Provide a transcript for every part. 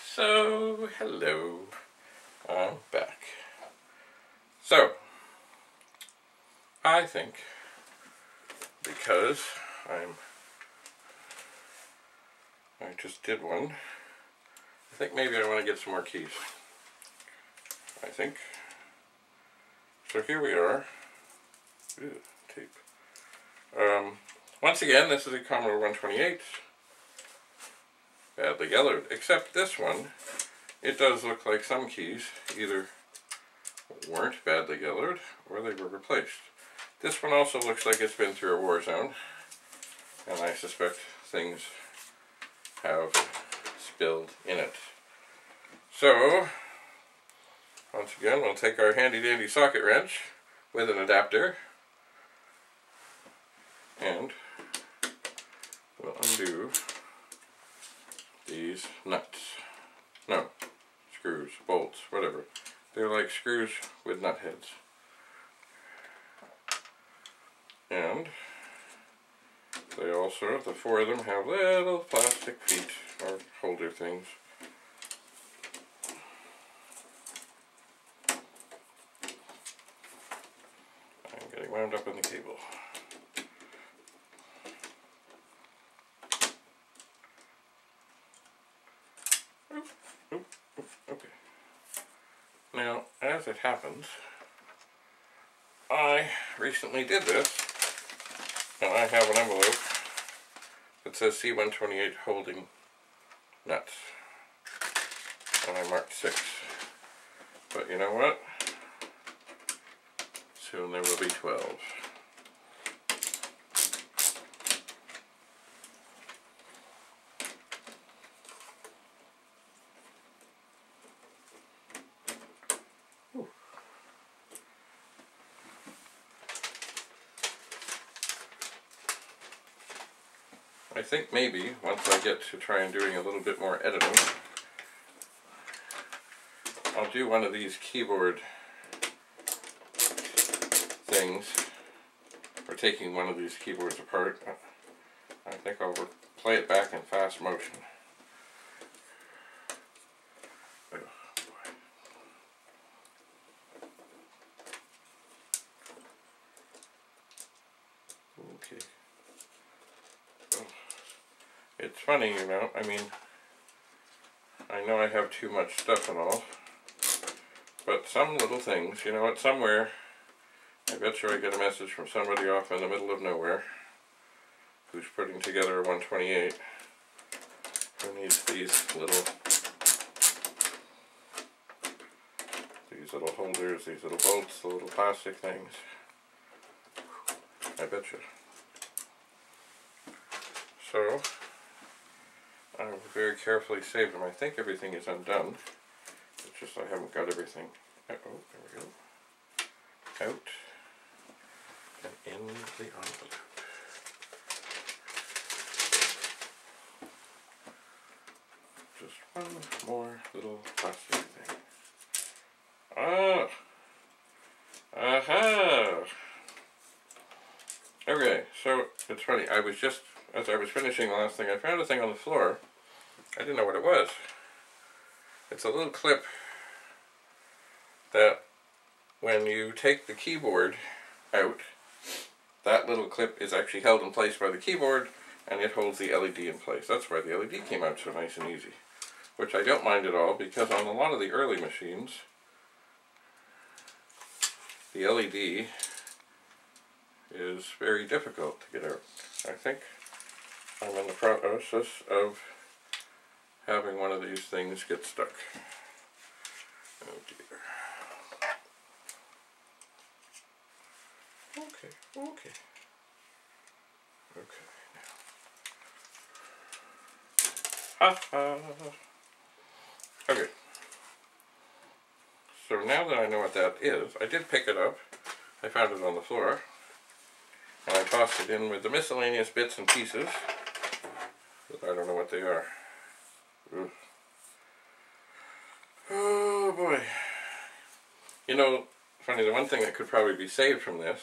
So, hello, I'm back. So, I think because I just did one, I think maybe I want to get some more keys. I think. So here we are. Ooh, tape. Once again, this is a Commodore 128. Badly colored, except this one, it does look like some keys either weren't badly colored or they were replaced. This one also looks like it's been through a war zone, and I suspect things have spilled in it. So, once again, we'll take our handy dandy socket wrench with an adapter and we'll undo these nuts. No, screws, bolts, whatever. They're like screws with nut heads. And they also, the four of them, have little plastic feet or holder things. I'm getting wound up in the cable. Okay. Now, as it happens, I recently did this, and I have an envelope that says C128 holding nuts, and I marked 6. But you know what? Soon there will be 12. I think maybe, once I get to try and doing a little bit more editing, I'll do one of these keyboard things, or taking one of these keyboards apart. I think I'll play it back in fast motion. Oh, boy. Okay. It's funny, you know, I mean, I know I have too much stuff and all, but some little things, you know what, somewhere, I bet you I get a message from somebody off in the middle of nowhere who's putting together a 128 who needs these little holders, these little bolts, the little plastic things. I bet you. So, I will very carefully save them. I think everything is undone. It's just I haven't got everything. Oh, there we go. Out. And in the envelope. Just one more little plastic thing. Ah! Aha! Okay, so it's funny. I was just, as I was finishing the last thing, I found a thing on the floor. I didn't know what it was. It's a little clip that when you take the keyboard out, that little clip is actually held in place by the keyboard and it holds the LED in place. That's why the LED came out so nice and easy. Which I don't mind at all, because on a lot of the early machines, the LED is very difficult to get out. I think I'm in the process of having one of these things get stuck. Oh dear. Okay, okay. Okay, now. Ha ha! Okay. So now that I know what that is, I did pick it up. I found it on the floor. And I tossed it in with the miscellaneous bits and pieces. But I don't know what they are. Ooh. Oh boy. You know, funny, the one thing that could probably be saved from this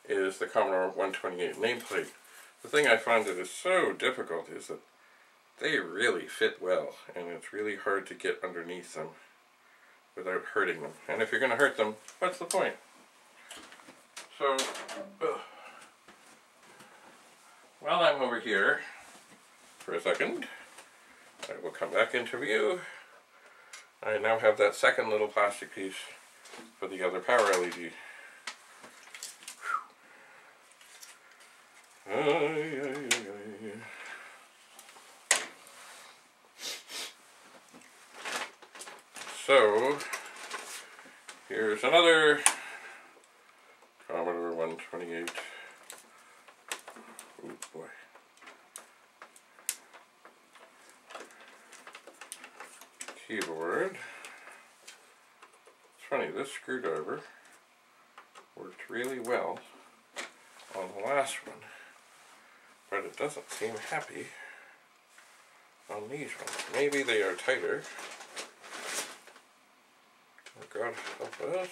is the Commodore 128 nameplate. The thing I find that is so difficult is that they really fit well, and it's really hard to get underneath them without hurting them. And if you're going to hurt them, what's the point? So, while I'm over here for a second, I will come back into view. I now have that second little plastic piece for the other power LED. So, here's another Commodore 128. Oh boy. Keyboard. It's funny, this screwdriver worked really well on the last one, but it doesn't seem happy on these ones. Maybe they are tighter. Oh God help us.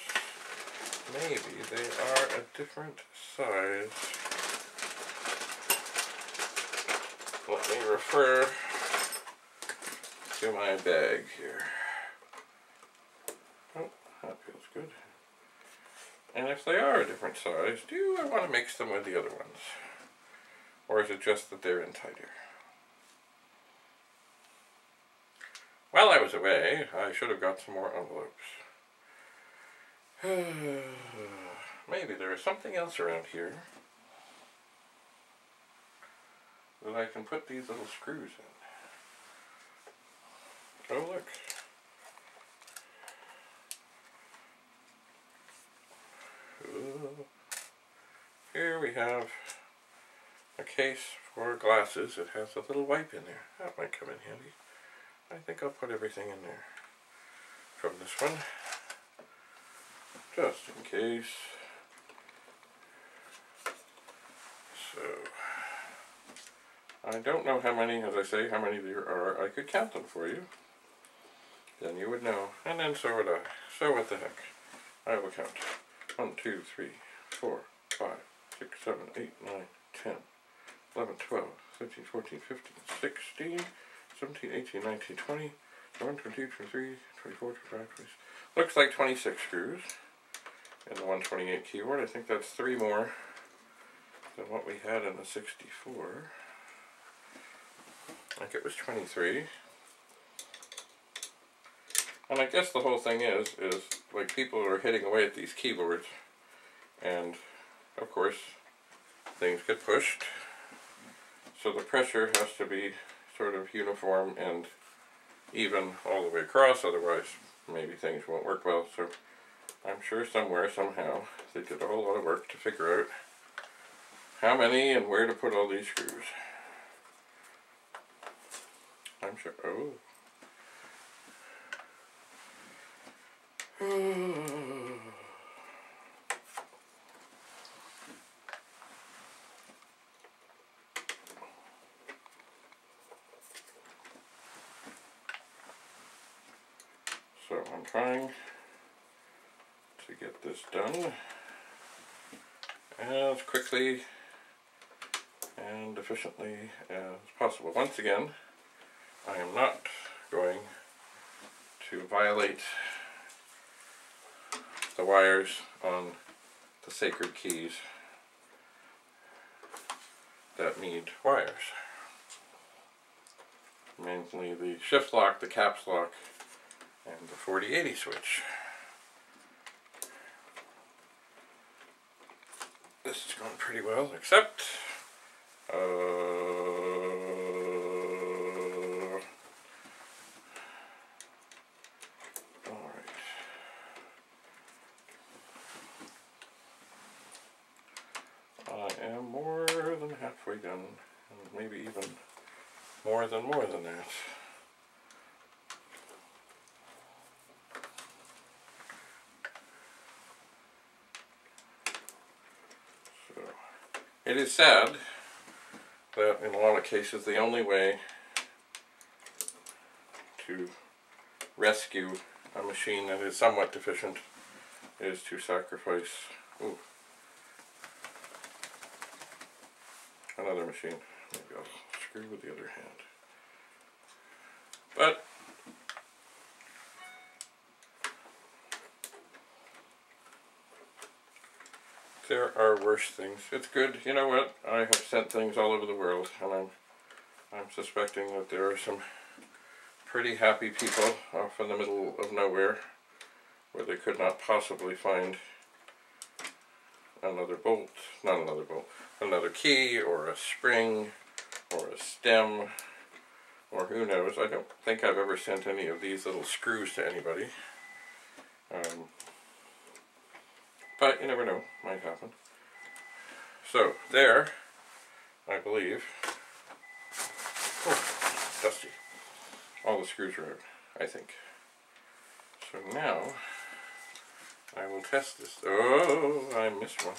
Maybe they are a different size. Let me refer to my bag here. Oh, that feels good. And if they are a different size, do I want to mix them with the other ones? Or is it just that they're in tighter? While I was away, I should have got some more envelopes. Maybe there is something else around here that I can put these little screws in. Oh look. Here we have a case for glasses. It has a little wipe in there. That might come in handy. I think I'll put everything in there from this one, just in case. So, I don't know how many, as I say, how many there are. I could count them for you. Then you would know. And then so would I. So what the heck. I will count. 1, 2, 3, 4, 5, 6, 7, 8, 9, 10, 11, 12, 13, 14, 15, 16, 17, 18, 19, 20, 21, 22, 23, 24, 25, 26. Looks like 26 screws in the 128 keyboard. I think that's 3 more than what we had in the 64. I think it was 23. And I guess the whole thing is like people are hitting away at these keyboards, and of course things get pushed, so the pressure has to be sort of uniform and even all the way across, otherwise maybe things won't work well. So I'm sure somewhere, somehow, they did a whole lot of work to figure out how many and where to put all these screws. I'm sure, oh. So I'm trying to get this done as quickly and efficiently as possible. Once again, I am not going to violate the wires on the sacred keys that need wires. Mainly the shift lock, the caps lock, and the 4080 switch. This is going pretty well, except I am more than halfway done, and maybe even more than that. So, it is sad that in a lot of cases the only way to rescue a machine that is somewhat deficient is to sacrifice another machine. Maybe I'll screw with the other hand. But there are worse things. It's good. You know what? I have sent things all over the world, and I'm suspecting that there are some pretty happy people off in the middle of nowhere where they could not possibly find another bolt, not another bolt, another key or a spring or a stem or who knows. I don't think I've ever sent any of these little screws to anybody. But you never know, might happen. So there, I believe, oh, dusty. All the screws are out, I think. So now, I will test this. Oh, I missed one.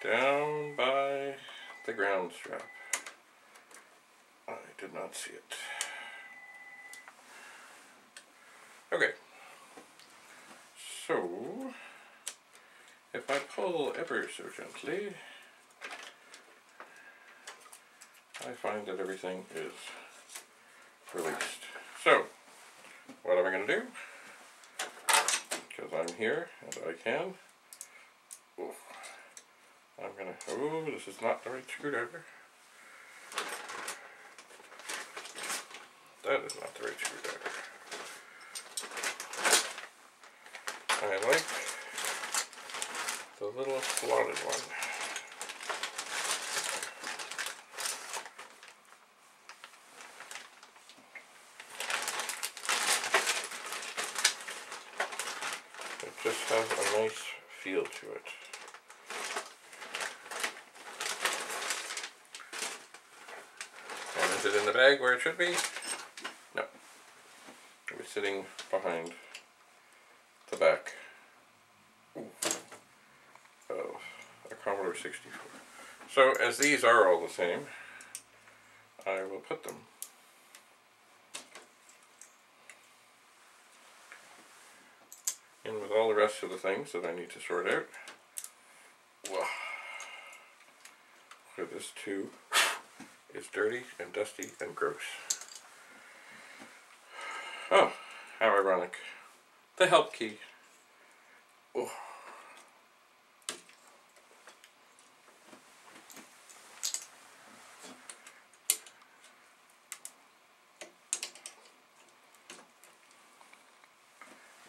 Down by the ground strap. I did not see it. Okay. So, if I pull ever so gently, I find that everything is released. So, what am I going to do? Because I'm here and I can. Oof. I'm going to, oh, this is not the right screwdriver. That is not the right screwdriver. I like the little slotted one. It just has a nice feel to it. And is it in the bag where it should be? No. It was sitting behind the back of a Commodore 64. So as these are all the same, I will put them in with all the rest of the things that I need to sort out. For this too is dirty and dusty and gross. Oh, how ironic. The help key. Oh.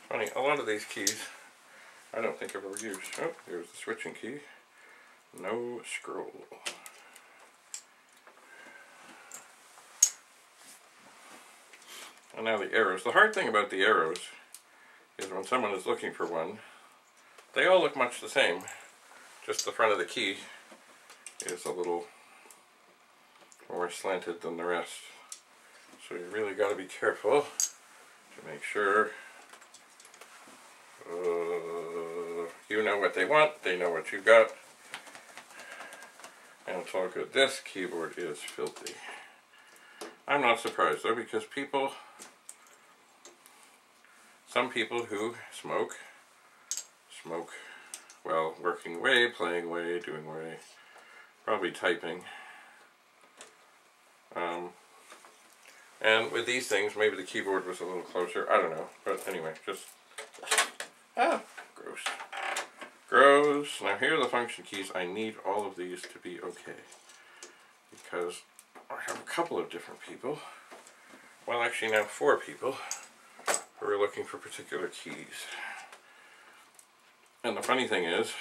Funny, a lot of these keys I don't think I've ever used. Oh, here's the switching key. No scroll. And now the arrows. The hard thing about the arrows is when someone is looking for one, they all look much the same. Just the front of the key is a little more slanted than the rest. So you really got to be careful to make sure you know what they want, they know what you got, and it's all good. This keyboard is filthy. I'm not surprised though, because some people who smoke while working away, playing away, doing away, probably typing. And with these things, maybe the keyboard was a little closer, I don't know, but anyway, just, gross. Gross. Now here are the function keys. I need all of these to be okay, because I have a couple of different people, well actually now 4 people, who are looking for particular keys. And the funny thing is,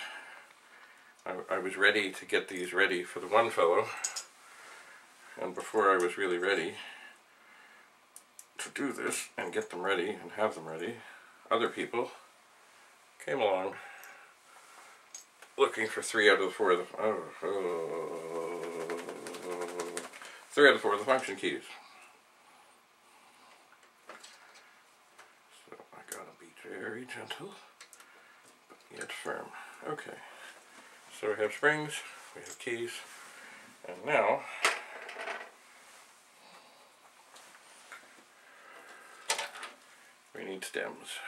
I was ready to get these ready for the one fellow, and before I was really ready to do this and get them ready and have them ready, other people came along looking for 3 out of the 4 of the 3 out of 4 of the function keys. So I gotta be very gentle, but yet firm. Okay, so we have springs, we have keys, and now we need stems.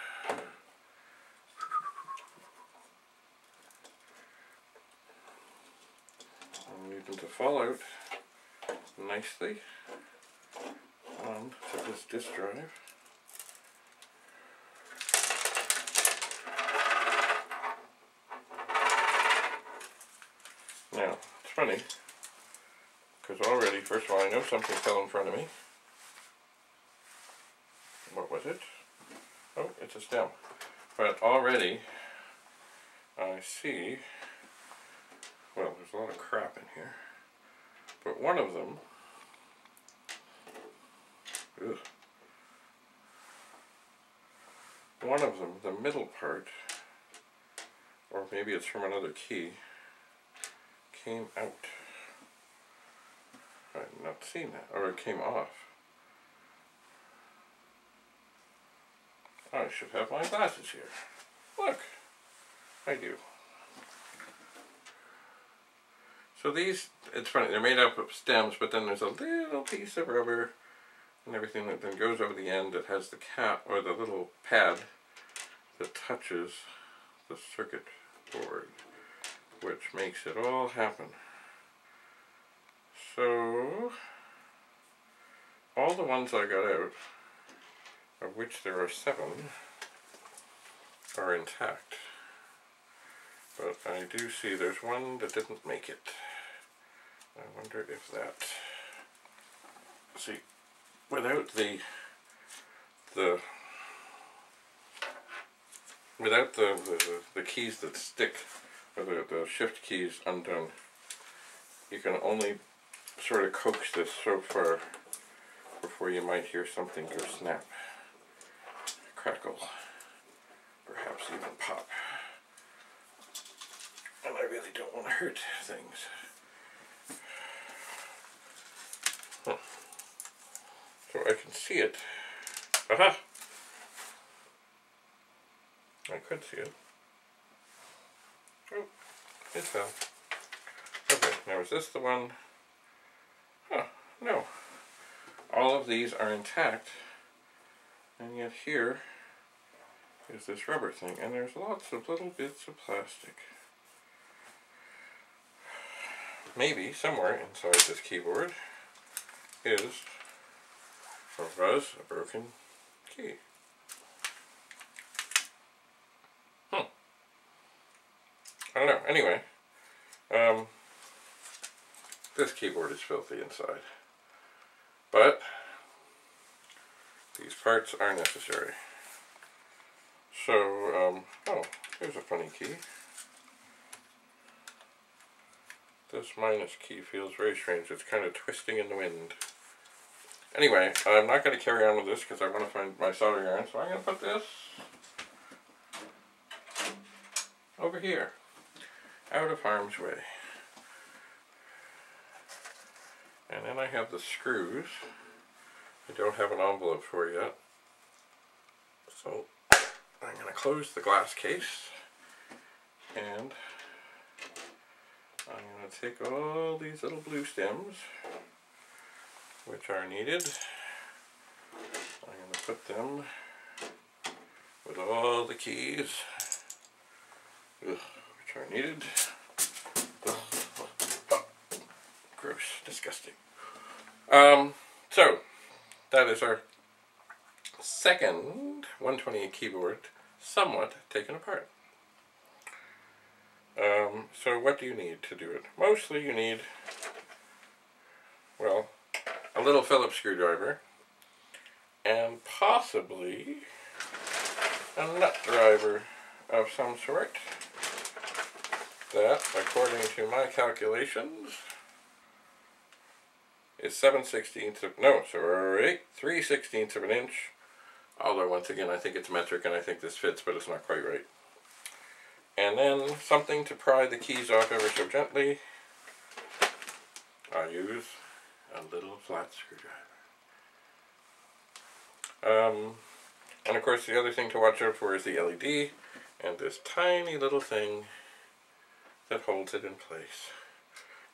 We need them to fall out nicely on on to this disk drive. Now, it's funny, because already, first of all, I know something fell in front of me. What was it? Oh, it's a stem. But already, I see, well, there's a lot of crap in here, but one of them, ugh, one of them, the middle part, or maybe it's from another key, came out. I've not seen that, or it came off. I should have my glasses here. Look, I do. So these, it's funny, they're made up of stems, but then there's a little piece of rubber and everything that then goes over the end that has the cap, or the little pad that touches the circuit board, which makes it all happen. So, all the ones I got out, of which there are 7, are intact. But I do see there's one that didn't make it. I wonder if that, see, without the keys that stick, or the shift keys undone, you can only sort of coax this so far before you might hear something go snap, crackle, perhaps even pop. And I really don't want to hurt things. So I can see it. Aha! I could see it. Oh, it fell. Okay, now is this the one? Huh, no. All of these are intact, and yet here is this rubber thing, and there's lots of little bits of plastic. Maybe somewhere inside this keyboard is, or was, a broken key. I don't know. Anyway, this keyboard is filthy inside, but these parts are necessary. So, oh, here's a funny key. This minus key feels very strange. It's kind of twisting in the wind. Anyway, I'm not going to carry on with this because I want to find my soldering iron, so I'm going to put this over here, out of harm's way. And then I have the screws. I don't have an envelope for yet. So I'm going to close the glass case, and I'm going to take all these little blue stems, which are needed. I'm going to put them with all the keys, which are needed. Gross, disgusting. So that is our second 128 keyboard, somewhat taken apart. So what do you need to do it? Mostly you need, well, a little Phillips screwdriver, and possibly a nut driver of some sort that, according to my calculations, is 3/16 of an inch. Although once again I think it's metric and I think this fits, but it's not quite right. And then something to pry the keys off ever so gently. I use a little flat screwdriver. And of course the other thing to watch out for is the LED and this tiny little thing that holds it in place.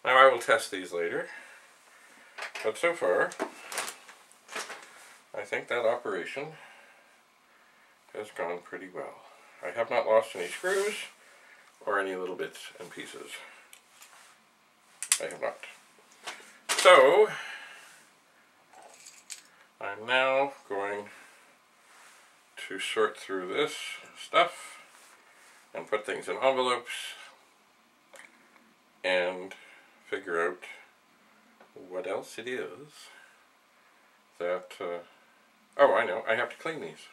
Now I will test these later, but so far I think that operation has gone pretty well. I have not lost any screws or any little bits and pieces. I have not. So I'm now going to sort through this stuff and put things in envelopes and figure out what else it is that, oh, I know, I have to clean these.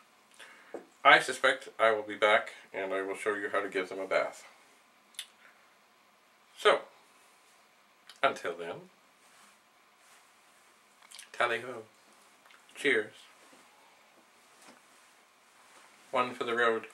I suspect I will be back and I will show you how to give them a bath. So, until then, tally-ho. Cheers. One for the road.